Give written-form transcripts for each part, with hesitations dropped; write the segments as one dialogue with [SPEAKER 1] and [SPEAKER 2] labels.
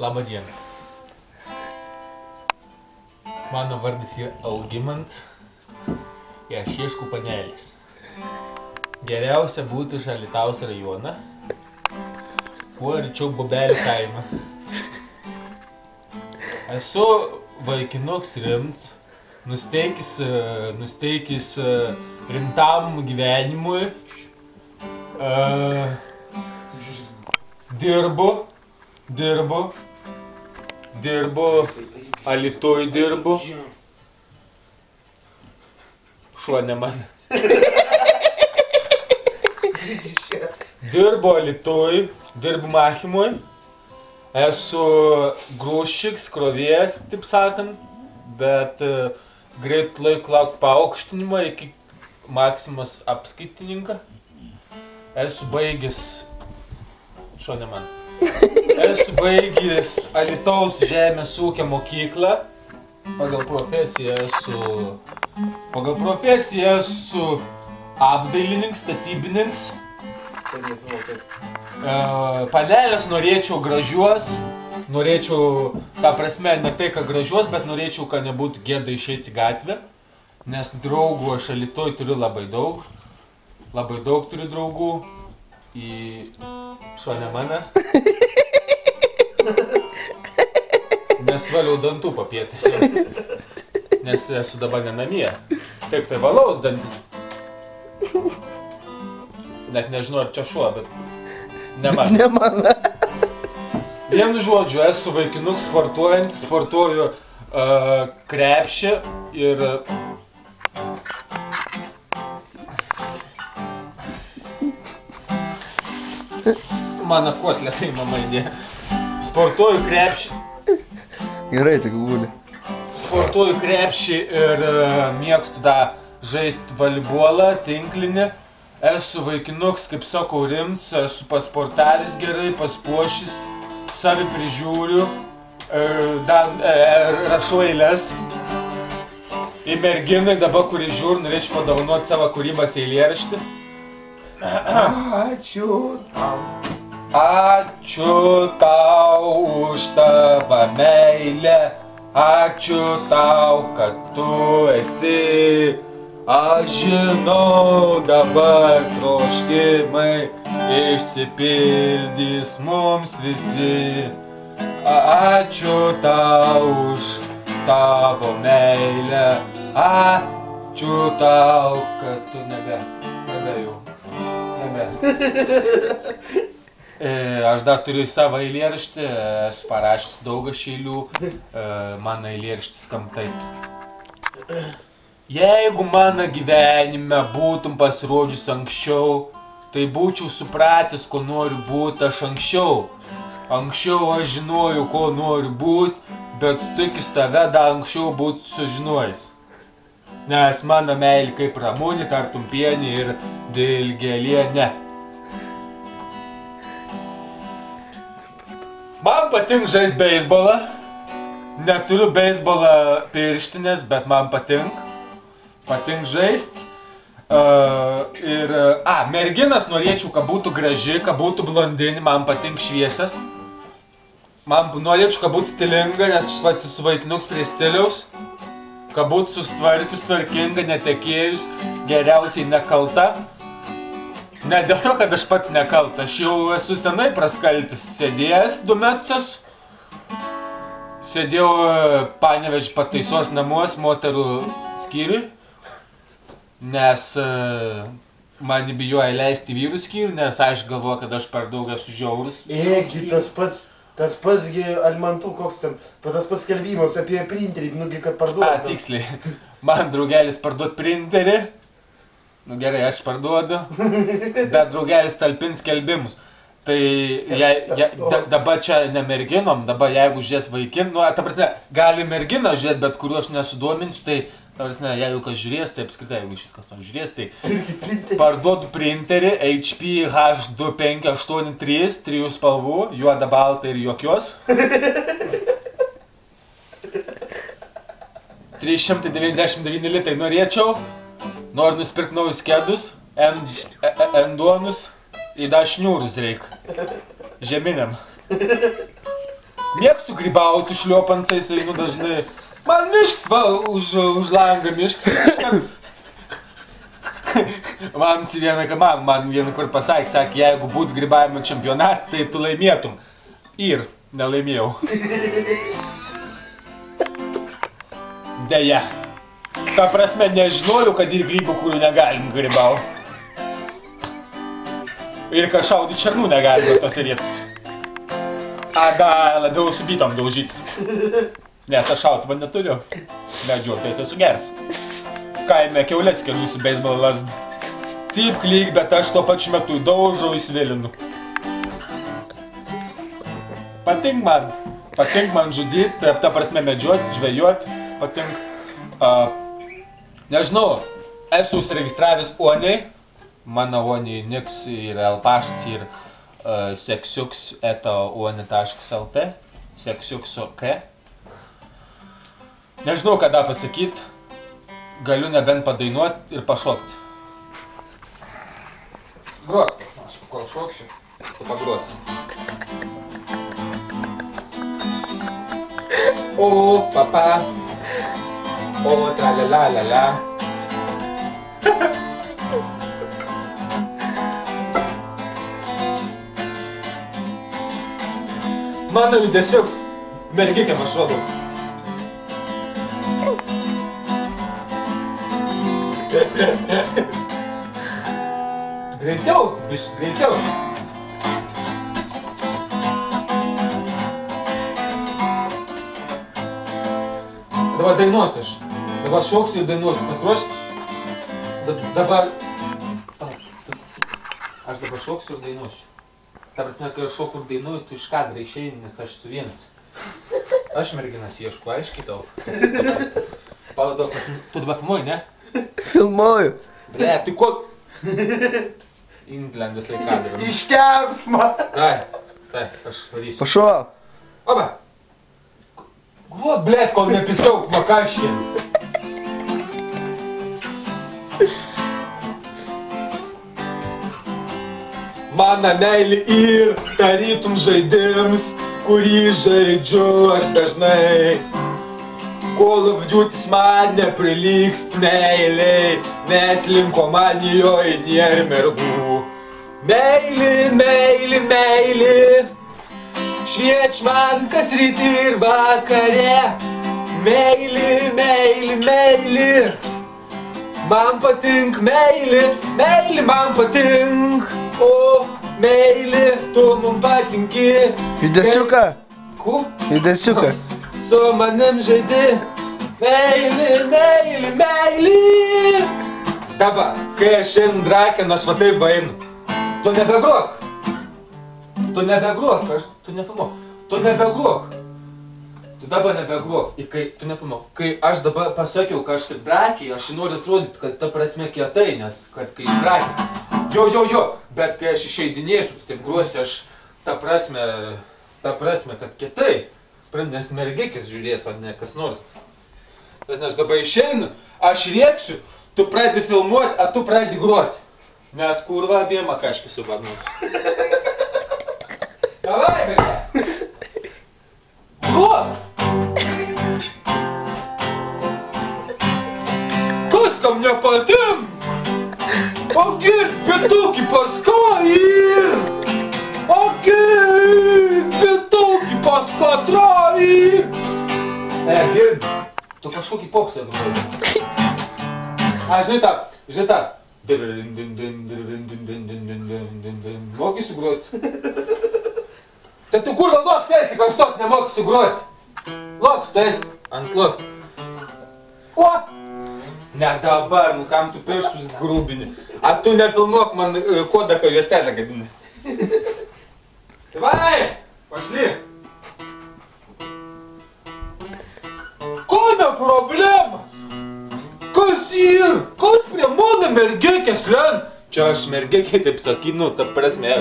[SPEAKER 1] Labą dieną. Mano vardas yra Augimant ir aš ieškau panelės. Geriausia būtų iš Alytaus rajoną, kuo arčiau Bobelių kaimą. Esu vaikinoks rimts, nusteikis rimtam gyvenimui, dirbu, Alytuj dirbu. Šuo ne man. Dirbu Alytuj, dirbu Machimui. Esu grūščiks, krovėjas, taip sakant, bet greit laik lauk paaukštinimą iki Maksimos apskaitininką. Esu baigęs, šuo ne man. Esu baigęs Alytaus žemės ūkio mokyklą. Pagal profesiją esu apdailininkas, statybininkas. Panelės norėčiau gražiuos, ta prasme, ne tai, kad gražiuos, bet norėčiau, kad nebūtų gėda išeiti į gatvę, nes draugų aš Alytuj turiu labai daug turiu draugų, šuo ne mane, nesvaliau dantų papietės, nes esu dabar ne namie, taip tai valaus dantis. Net nežinau, ar čia šuo, bet ne man. Vienu žodžiu, esu vaikinuks sportuojantis, sportuoju krepšį ir... Mano kotlė, tai mama įdėjo. Sportuoju krepšį.
[SPEAKER 2] Gerai, tik guli.
[SPEAKER 1] Sportuoju krepšį ir mėgstu žaisti volейbolą, tinklinį. Esu vaikinuks, kaip sakau, rimts, esu pasportalis gerai, paspuošis, savi prižiūriu, rašau eiles. Į merginai dabar, kuri žiūri, norėčiau padovanoti savo kūrybos eilėraštį. Ačiū tau už tavo meilę, ačiū tau, kad tu esi. Aš žinau, dabar troškimai išsipildys mums visi. Ačiū tau už tavo meilę, ačiū tau, kad tu nebe. Aš dar turiu savo eilėraštį, esu parašęs daug eilių, mano eilėraštis skamba taip. Jeigu mano gyvenime būtum pasirodžius anksčiau, tai būčiau supratęs, ko noriu būti aš anksčiau. Anksčiau aš žinojau, ko noriu būti, bet sutikis tave dar anksčiau būtų sužinojęs. Nes mano meilė kaip ramunė, tartum pienė ir dilgėlienė. Man patink žaisti beisbolą. Neturiu beisbolą pirštinės, bet man patink žaist. Merginas norėčiau, kad būtų graži, kad būtų blondinė, man patink šviesias. Man norėčiau, kad būtų stilinga, nes aš pats esu vaikinuks prie stiliaus. Kad būtų sustvarkius, tvarkinga, netekėjus, geriausiai nekalta. Ne dėl to, kad aš pats nekaltas, aš jau esu senai praskaltis, sėdėjęs 2 metus. Sėdėjau Panevėžio pataisos namuos moterų skyriui. Nes man bijoja leisti vyrų skyrių, nes aš galvoju, kad aš per daug esu žiaurus.
[SPEAKER 3] Tas pats alimantų koks ten, tas pats skelbimas apie printerį, nugi kad parduodu.
[SPEAKER 1] Tiksliai. Man draugelis parduot printerį. Nu gerai, aš parduodu, bet draugelis talpins skelbimus. Tai dabar čia ne merginom, dabar jeigu žiūrės vaikin, ta prasme, gali merginą žiūrėt, bet kuriuo aš nesudominsiu, tai ta prasme, jeigu kas žiūrės, tai apskritai, jeigu iš viskas nors žiūrės, tai parduodu printerį HP H2583, 3 spalvų, juoda, balta ir jokios. 399 litai norėčiau, noriu nusipirkti naujus kedus, N-duonus. į dar šniūrus reik. Žeminiam. Mėgstu grybauti šliopantais, einu dažnai. Man mišks, va, už langą mišks. Man vieną kur sakė, jeigu būtų grybavimo čempionat, tai tu laimėtum. Ir nelaimėjau. Deja. Ta prasme, nežinojau, kad ir grybų, kurių negalim grybau. Ir kad šaudyti šarnų negalima tos vietos. Labiau su bitom daužyti. Nes aš šautuvą neturiu. Medžiotojas esu geras. Kaime kiaulės keliu su beisbolo lazda. Cyp klyk, bet aš tuo pačiu metu daužau įsvilinu. Patink man žudyt, ta prasme medžiot, žvejot, patink. Nežinau, esu užsiregistravęs Oniai. Mano Oniai Niks ir Elpašts ir seksiuks eta.oni.lt seksiuks ok. Nežinau, kada pasakyt. Galiu nebent padainuot ir pašokti. Grok, aš kol šoksiu, tu pagrosi. O, papa. O, tra-la-la-la-la. Mano judesiuks, mergikėm aš rodau. Greičiau, greičiau. Dabar dainuosiu aš. Dabar šoksiu ir dainuosiu. Pasiruošit? Dabar... Aš dabar šoksiu ir dainuosiu. Ta prasme, kai aš šoku ir dainuoju, tu iš kadrą išeini, nes aš su vienas. Aš merginas iešku, aiškiai tau. Palauk, tu dabar filmuoji, ne?
[SPEAKER 2] Filmuoju.
[SPEAKER 1] Ble, tai ko... Indlen visai kadrą.
[SPEAKER 3] Iškeps man.
[SPEAKER 1] Tai, aš varysiu.
[SPEAKER 2] Пошел.
[SPEAKER 1] Oba! Grot, ble, kol nepisauk, makašė. Mano meilė ir tarytum žaidimas, kurį žaidžiu aš dažnai. Call of Duty's man neprilygst meiliai, nes linkomanijoje nėra mergų. Meilė, meilė, meilė, švieč man kas rytį ir vakare. Meilė, meilė, meilė, man patink meilė, meilė man patink. O, meilė, tu man patinki.
[SPEAKER 2] Judesiuką.
[SPEAKER 1] Ku?
[SPEAKER 2] Judesiuką.
[SPEAKER 1] Su manim žaidi. Meilė, meilė, meilė. Dabar, kai aš šiandien drakinu, aš va taip einu. Tu nebegrok. Tu nebegrok, tu nefilmuok. Tu nebegrok. Tu dabar nebegrok. Tu nefilmuok. Kai aš dabar pasakiau, kad aš taip drakiai, aš noriu atrodyti, kad ta prasme kietai, nes kad kai drakiai. Jo, bet kai aš išeidinėsiu, taip gruosi, aš ta prasme, kad kietai. Nes mergikis žiūrės, o ne kas nors. Tas nes dabar išeinu, aš rėksiu, tu pradedi filmuoti, a tu pradedi groti. Nes kurva abiem makaškį subagnuoti. Davai, belia! Grot! Kas kam nepatink? Окей, петуки паскаир! Окей, петуки паскатраир! Girdi, tu kažkokį popsą groji. Žinai tą. Mokysiu groti. Tai tu kur loks esi, kad aš tos nemokysiu groti? Loks, tu esi ant loks. O! Ne dabar, nu kam tu pirštus grūbini. A tu nefilmuok man kodako juostelę gadini. Vai, pašli. Koda problemas? Kas ir? Kas prie mano mergikės lenda? Čia aš mergikė taip sakinu, ta prasme,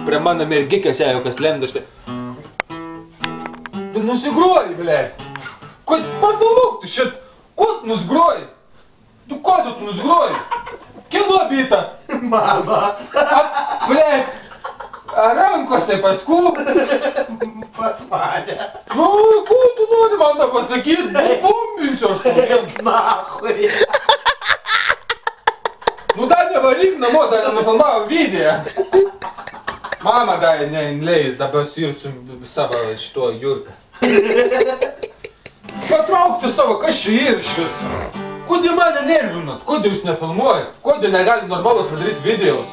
[SPEAKER 1] prie mano mergikės ėjo kas lenda štai. Tu nusigroji, blėt. Kad pafilmuok tu šit, ko tu nusgroji? Tu ko tu nusgroji? Kilo bita.
[SPEAKER 3] Mama.
[SPEAKER 1] Blėt, rankose paskui.
[SPEAKER 3] pas mane.
[SPEAKER 1] Nu, ko tu nori man tą pasakyti? Bumbinsiu aš tau.
[SPEAKER 3] Nahui.
[SPEAKER 1] Nu, dar nevaryk namo, dar nenufilmavo video. Mama dar neįleis, dabar sirsiu savo šito Jurką. Patraukti savo, kas čia yra iš viso? Kodėl mane nervinat? Kodėl jūs nefilmuojat? Kodėl negali normalus padaryti videos?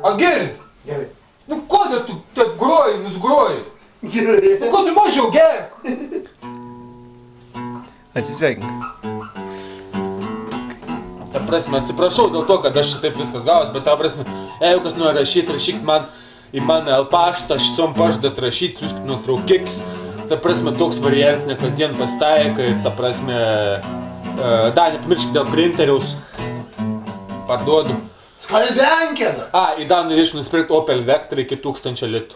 [SPEAKER 1] A gerit?
[SPEAKER 3] Gerai.
[SPEAKER 1] Nu, kodėl tu taip groji, nusgroji?
[SPEAKER 3] Gerai.
[SPEAKER 1] Nu, kodėl mažiau gerk?
[SPEAKER 2] Atsisveikink.
[SPEAKER 1] Ta prasme, atsiprašau dėl to, kad aš taip viskas gavos, bet ta prasme, jeigu kas nori rašyk man į mano paštą, aš som pažadat rašyt, siūskit nuotraukiks. Ta prasme, toks variantas nekadien pastaika ir ta prasme, dar nepamirškit dėl printeriaus. Parduodu.
[SPEAKER 3] Skalbenkina.
[SPEAKER 1] Ir dar norėčiau nusipirkti Opel Vectra iki 1000 litų.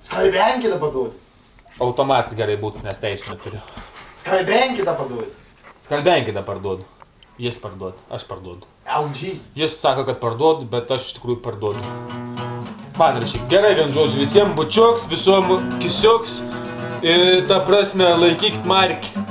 [SPEAKER 3] Skalbenkina paduodi.
[SPEAKER 1] Automatas gerai būtų, nes teisų neturiu.
[SPEAKER 3] Skalbenkina paduodi.
[SPEAKER 1] Skalbenkina parduodu. Jis parduodu, aš parduodu.
[SPEAKER 3] LG.
[SPEAKER 1] Jis sako, kad parduodu, bet aš iš tikrųjų parduodu. Man rašyk. Gerai, vien žodžiu, visiems bučiuoks, visom kisiuks. Ir ta prasme, laikykit markį.